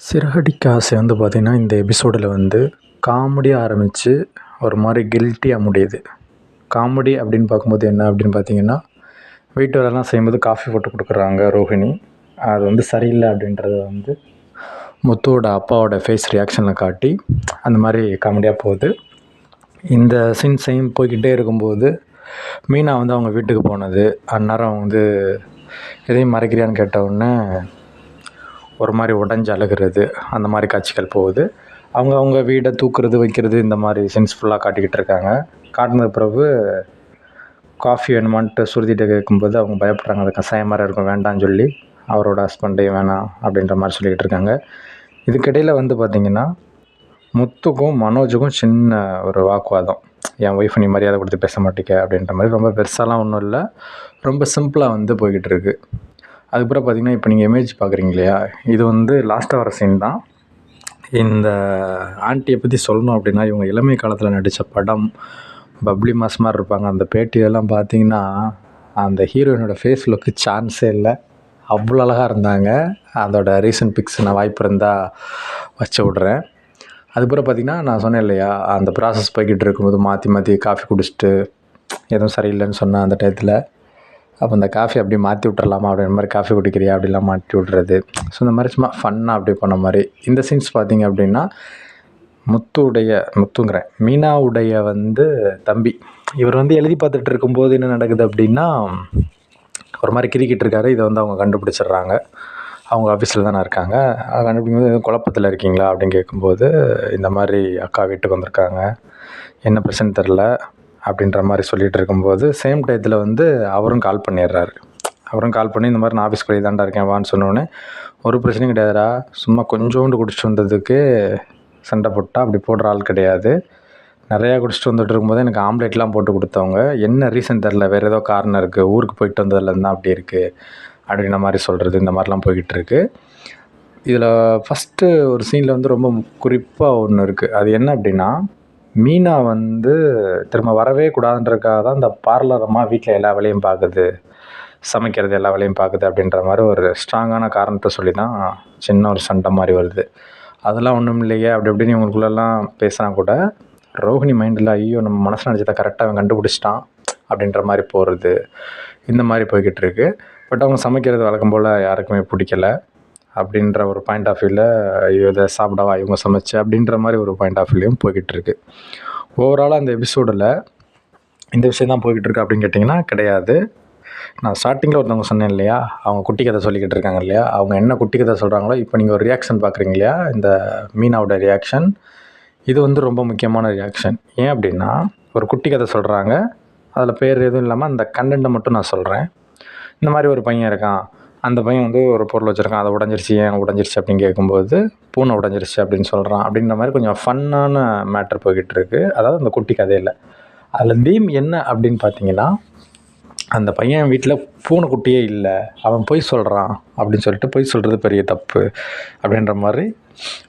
சிறகடிக்க ஆசை வந்து பார்த்திங்கன்னா, இந்த எபிசோடில் வந்து காமெடியாக ஆரம்பித்து ஒரு மாதிரி கில்ட்டியாக முடியுது. காமெடி அப்படின்னு பார்க்கும்போது என்ன அப்படின்னு பார்த்தீங்கன்னா, வீட்டு வேலைலாம் செய்யும்போது காஃபி போட்டு கொடுக்குறாங்க ரோஹிணி. அது வந்து சரியில்லை அப்படின்றத வந்து முத்துவோட அப்பாவோட ஃபேஸ் ரியாக்ஷனில் காட்டி அந்த மாதிரி காமெடியாக போகுது. இந்த சீன் போய்கிட்டே இருக்கும்போது மீனா வந்து அவங்க வீட்டுக்கு போனது, அந்நேரம் வந்து எதையும் மறைக்கிறியான்னு கேட்ட உடனே ஒரு மாதிரி உடஞ்சி அழுகிறது, அந்த மாதிரி காட்சிகள் போகுது. அவங்க வீடை தூக்குறது வைக்கிறது இந்த மாதிரி சீன்ஸ் ஃபுல்லாக காட்டிக்கிட்டு இருக்காங்க. காட்டினது பிறகு காஃபி வேணுமான்ட்டு சுருதிகிட்ட கேட்கும்போது அவங்க பயப்படுறாங்க, அது கஷாயம் மாதிரி இருக்கும் வேண்டான்னு சொல்லி அவரோட ஹஸ்பண்டையும் வேணாம் அப்படின்ற மாதிரி சொல்லிக்கிட்டு இருக்காங்க. இதுக்கிடையில் வந்து பார்த்திங்கன்னா முத்துக்கும் மனோஜுக்கும் சின்ன ஒரு வாக்குவாதம். என் ஒய்ஃப் நீ மரியாதை கொடுத்து பேச மாட்டேங்க அப்படின்ற மாதிரி. ரொம்ப பெருசாலாம் ஒன்றும் இல்லை, ரொம்ப சிம்பிளாக வந்து போய்கிட்டு இருக்குது. அதுக்கப்புறம் பார்த்திங்கன்னா இப்போ நீங்கள் இமேஜ் பார்க்குறீங்க இல்லையா, இது வந்து லாஸ்ட்டாக வர சீன் தான். இந்த ஆண்டியை பற்றி சொல்லணும் அப்படின்னா, இவங்க இளமை காலத்தில் நடித்த படம் பப்ளி மாஸ் மாதிரி இருப்பாங்க. அந்த பேட்டியெல்லாம் பார்த்திங்கன்னா அந்த ஹீரோயினோட ஃபேஸ் லுக்கு சான்ஸே இல்லை, அவ்வளோ அழகாக இருந்தாங்க. அதோட ரீசன்ட் பிக்ஸ் நான் வாய்ப்பு இருந்தால் வச்சு விட்றேன். அதுக்கப்புறம் பார்த்திங்கன்னா நான் சொன்னேன் இல்லையா, அந்த ப்ராசஸ் போய்கிட்டு இருக்கும்போது மாற்றி காஃபி குடிச்சிட்டு எதுவும் சரியில்லைன்னு சொன்னேன் அந்த டயத்தில். அப்போ அந்த காஃபி அப்படியே மாற்றி விட்றலாமா அப்படின்ற மாதிரி, காஃபி குடிக்கிறியா அப்படிலாம் மாற்றி விட்றது. ஸோ இந்த மாதிரி சும்மா ஃபன்னாக அப்படி பண்ண மாதிரி. இந்த சீன்ஸ் பார்த்திங்க அப்படின்னா மீனாவுடைய வந்து தம்பி இவர் வந்து எழுதி பார்த்துட்டு இருக்கும்போது என்ன நடக்குது அப்படின்னா, ஒரு மாதிரி கிரிக்கிட்டு இருக்காரு. இதை வந்து அவங்க கண்டுபிடிச்சிடுறாங்க. அவங்க ஆஃபீஸில் தானே இருக்காங்க. கண்டுபிடிக்கும்போது எதுவும் குழப்பத்தில் இருக்கீங்களா அப்படின்னு கேட்கும்போது, இந்த மாதிரி அக்கா வீட்டுக்கு வந்திருக்காங்க, என்ன பிரச்சனை தெரில அப்படின்ற மாதிரி சொல்லிகிட்டு இருக்கும்போது, சேம் டயத்தில் வந்து அவரும் கால் பண்ணிடுறாரு. இந்த மாதிரி நான் ஆஃபீஸ்க்கு வெளியே தாண்டா இருக்கேன் வான்னு சொன்னோடனே, ஒரு பிரச்சனையும் கிடையாதுடா, சும்மா கொஞ்சோண்டு குடிச்சிட்டு வந்ததுக்கு சண்டை போட்டால் அப்படி போடுற ஆள் கிடையாது. நிறையா குடிச்சிட்டு வந்துட்டு இருக்கும்போது எனக்கு ஆம்லேட்லாம் போட்டு கொடுத்தவங்க, என்ன ரீசன் தெரில, வேறு ஏதோ காரணம் இருக்குது, ஊருக்கு போயிட்டு வந்ததுலேருந்து தான் அப்படி இருக்குது அப்படின்ற மாதிரி சொல்கிறது. இந்த மாதிரிலாம் போய்கிட்டு இருக்குது. இதில் ஃபஸ்ட்டு ஒரு சீனில் வந்து ரொம்ப குறிப்பாக ஒன்று இருக்குது. அது என்ன அப்படின்னா, மீனா வந்து திரும்ப வரவே கூடாதுன்றதுக்காக தான் இந்த பார்லர் அம்மா வீட்டில் எல்லா வேலையும் பார்க்குது, சமைக்கிறது எல்லா வேலையும் பார்க்குது அப்படின்ற மாதிரி ஒரு ஸ்ட்ராங்கான காரணத்தை சொல்லி தான் சின்ன ஒரு சண்டை மாதிரி வருது. அதெல்லாம் ஒன்றும் இல்லையே அப்படி இப்படின்னு இவங்களுக்குள்ளெல்லாம் பேசினா கூட ரோஹிணி மைண்டில் ஐயோ நம்ம மனசில் நினச்சதை கரெக்டாக அவன் கண்டுபிடிச்சிட்டான் அப்படின்ற மாதிரி போகிறது. இந்த மாதிரி போய்கிட்டு இருக்குது. பட் அவங்க சமைக்கிறது வழக்கம் போல் யாருக்குமே பிடிக்கல அப்படின்ற ஒரு பாயிண்ட் ஆஃப் வியூவில், ஐயோ இதை சாப்பிடவா இவங்க சமைச்சு அப்படின்ற மாதிரி ஒரு பாயிண்ட் ஆஃப் வியூலையும் போய்கிட்டு இருக்குது. ஓவராலாக அந்த எபிசோடில் இந்த விஷயம் தான் போய்கிட்டு இருக்கு அப்படின்னு கேட்டிங்கன்னா கிடையாது. நான் ஸ்டார்டிங்கில் ஒருத்தவங்க சொன்னேன் இல்லையா, அவங்க குட்டி கதை சொல்லிக்கிட்டு இருக்காங்க இல்லையா, அவங்க என்ன குட்டி கதை சொல்கிறாங்களோ இப்போ நீங்கள் ஒரு ரியாக்ஷன் பார்க்குறீங்க இல்லையா, இந்த மீனாவோட ரியாக்ஷன், இது வந்து ரொம்ப முக்கியமான ரியாக்ஷன். ஏன் அப்படின்னா, ஒரு குட்டி கதை சொல்கிறாங்க, அதில் பேர் எதுவும் இல்லாமல் அந்த கண்டென்ட்டை மட்டும் நான் சொல்கிறேன். இந்த மாதிரி ஒரு பையன் இருக்கான், அந்த பையன் வந்து ஒரு பொருள் வச்சுருக்கான், அதை உடஞ்சிருச்சு, ஏன் உடஞ்சிருச்சு அப்படின்னு கேட்கும்போது பூனை உடஞ்சிருச்சு அப்படின்னு சொல்கிறான். அப்படின்ற மாதிரி கொஞ்சம் ஃபன்னான மேட்டர் போய்கிட்டு இருக்குது. அதாவது அந்த குட்டி கதையில் அதில் தீம் என்ன அப்படின்னு பார்த்தீங்கன்னா, அந்த பையன் வீட்டில் பூனைக்குட்டியே இல்லை, அவன் பொய் சொல்கிறான் அப்படின்னு சொல்லிட்டு, பொய் சொல்கிறது பெரிய தப்பு அப்படின்ற மாதிரி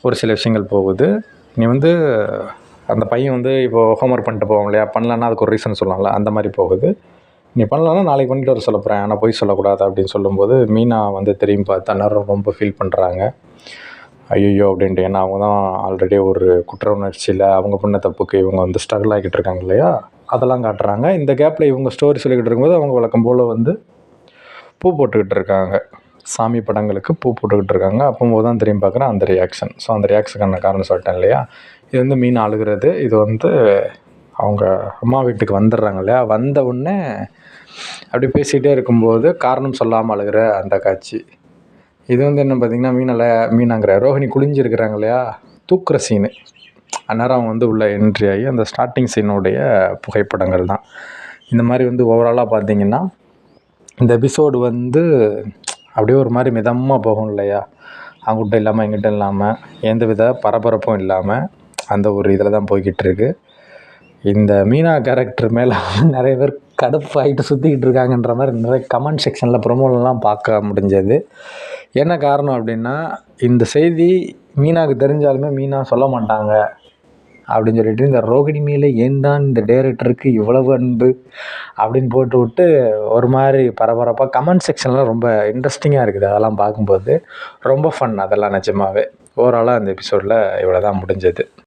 ஒரு சில விஷயங்கள் போகுது. நீ வந்து அந்த பையன் வந்து இப்போது ஹோம்ஒர்க் பண்ணிட்டு போவோம் இல்லையா, பண்ணலன்னா அதுக்கு ஒரு ரீசன் சொல்லலாம்ல, அந்த மாதிரி போகுது. நீ பண்ணலன்னா நாளைக்கு பண்ணிட்டு வர சொல்ல போகிறேன், ஆனால் பொய் சொல்லக்கூடாது அப்படின்னு சொல்லும்போது மீனா வந்து திரும்பி பார்த்து அந்நேரம் ரொம்ப ஃபீல் பண்ணுறாங்க. ஐயோ அப்படின்ட்டு, ஏன்னா அவங்க தான் ஆல்ரெடி ஒரு குற்ற உணர்ச்சியில் அவங்க பண்ண தப்புக்கு இவங்க வந்து ஸ்ட்ரகிள் ஆகிக்கிட்டு இருக்காங்க இல்லையா, அதெல்லாம் காட்டுறாங்க. இந்த கேப்பில் இவங்க ஸ்டோரி சொல்லிக்கிட்டு இருக்கும்போது அவங்க வழக்கம் போல் வந்து பூ போட்டுக்கிட்டு இருக்காங்க, சாமி படங்களுக்கு பூ போட்டுக்கிட்டு இருக்காங்க. அப்போது தான் திரும்பி பார்க்குறேன் அந்த ரியாக்ஷன். ஸோ அந்த ரியாக்ஷனுக்கான காரணம் சொல்லிட்டேன் இல்லையா. இது வந்து மீன் அழுகிறது. இது வந்து அவங்க அம்மா வீட்டுக்கு வந்துடுறாங்க இல்லையா, வந்த உடனே அப்படி பேசிகிட்டே இருக்கும்போது காரணம் சொல்லாமல் அழுகிற அந்த காட்சி. இது வந்து என்ன பார்த்திங்கன்னா, மீனாங்கிற ரோஹிணி குளிஞ்சிருக்கிறாங்க இல்லையா, தூக்குற சீனு. அந்நேரம் அவங்க வந்து உள்ளே என்ட்ரி ஆகி அந்த ஸ்டார்டிங் சீனுடைய புகைப்படங்கள் தான். இந்த மாதிரி வந்து ஓவராலாக பார்த்திங்கன்னா இந்த எபிசோடு வந்து அப்படியே ஒரு மாதிரி மிதமாக போகும் இல்லையா, அவங்ககிட்ட இல்லாமல் எங்கிட்ட இல்லாமல் எந்த வித பரபரப்பும் இல்லாமல் அந்த ஒரு இதில் தான் போய்கிட்டு இருக்கு. இந்த மீனா கேரக்டர் மேலே நிறைய பேர் கடுப்பாகிட்டு சுற்றிக்கிட்டு இருக்காங்கன்ற மாதிரி நிறைய கமெண்ட் செக்ஷனில் ப்ரொமோலெலாம் பார்க்க முடிஞ்சது. என்ன காரணம் அப்படின்னா, இந்த செய்தி மீனாவுக்கு தெரிஞ்சாலுமே மீனா சொல்ல மாட்டாங்க அப்படின்னு சொல்லிட்டு, இந்த ரோகிணி மேலே ஏன்தான் இந்த டைரக்டருக்கு இவ்வளவு அன்பு அப்படின்னு போட்டு விட்டு ஒரு மாதிரி பரபரப்பாக கமெண்ட் செக்ஷன்லாம் ரொம்ப இன்ட்ரெஸ்டிங்காக இருக்குது. அதெல்லாம் பார்க்கும்போது ரொம்ப ஃபன் அதெல்லாம் நிஜமாவே. ஓவராலாக அந்த எபிசோடில் இவ்வளோ தான் முடிஞ்சது.